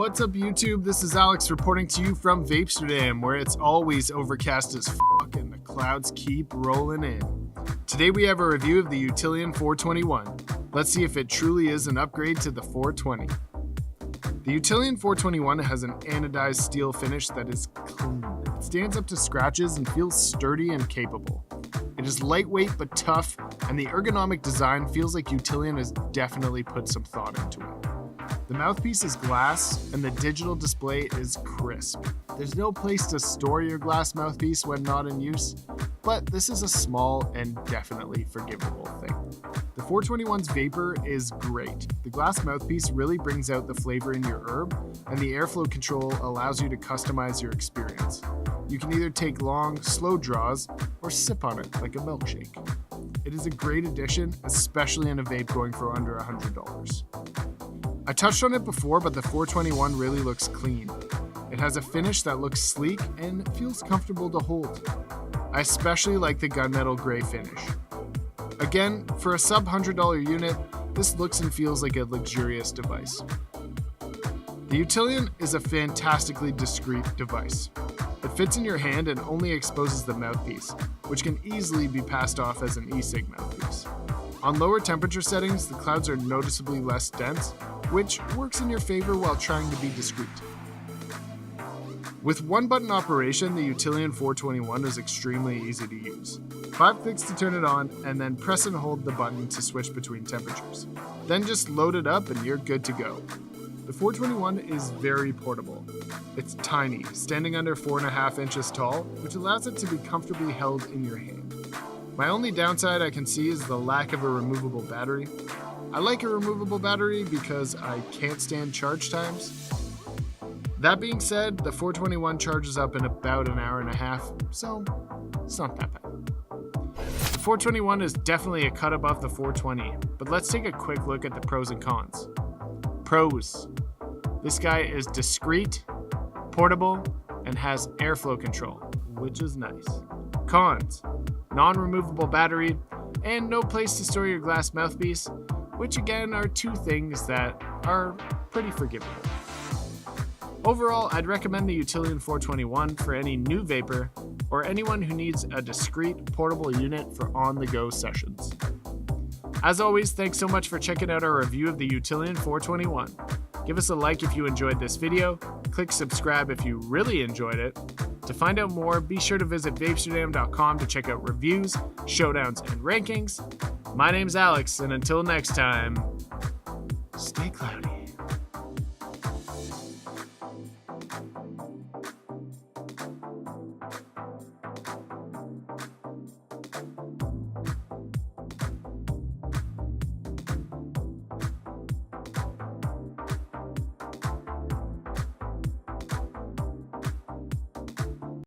What's up, YouTube? This is Alex reporting to you from Vapesterdam, where it's always overcast as fuck and the clouds keep rolling in. Today we have a review of the Utillian 421. Let's see if it truly is an upgrade to the 420. The Utillian 421 has an anodized steel finish that is clean. It stands up to scratches and feels sturdy and capable. It is lightweight but tough, and the ergonomic design feels like Utillian has definitely put some thought into it. The mouthpiece is glass, and the digital display is crisp. There's no place to store your glass mouthpiece when not in use, but this is a small and definitely forgivable thing. The 421's vapor is great. The glass mouthpiece really brings out the flavor in your herb, and the airflow control allows you to customize your experience. You can either take long, slow draws or sip on it like a milkshake. It is a great addition, especially in a vape going for under $100. I touched on it before, but the 421 really looks clean. It has a finish that looks sleek and feels comfortable to hold. I especially like the gunmetal gray finish. Again, for a sub $100 unit, this looks and feels like a luxurious device. The Utillian is a fantastically discreet device. It fits in your hand and only exposes the mouthpiece, which can easily be passed off as an e-cig mouthpiece. On lower temperature settings, the clouds are noticeably less dense, which works in your favor while trying to be discreet. With one button operation, the Utillian 421 is extremely easy to use. 5 clicks to turn it on, and then press and hold the button to switch between temperatures. Then just load it up and you're good to go. The 421 is very portable. It's tiny, standing under 4.5 inches tall, which allows it to be comfortably held in your hand. My only downside I can see is the lack of a removable battery. I like a removable battery because I can't stand charge times. That being said, the 421 charges up in about an hour and a half, so it's not that bad. The 421 is definitely a cut above the 420, but let's take a quick look at the pros and cons. Pros. This guy is discreet, portable, and has airflow control, which is nice. Cons. Non-removable battery, and no place to store your glass mouthpiece, which again are two things that are pretty forgivable. Overall, I'd recommend the Utillian 421 for any new vapor or anyone who needs a discreet, portable unit for on-the-go sessions. As always, thanks so much for checking out our review of the Utillian 421. Give us a like if you enjoyed this video, click subscribe if you really enjoyed it. To find out more, be sure to visit vapesterdam.com to check out reviews, showdowns, and rankings. My name's Alex, and until next time, stay cloudy.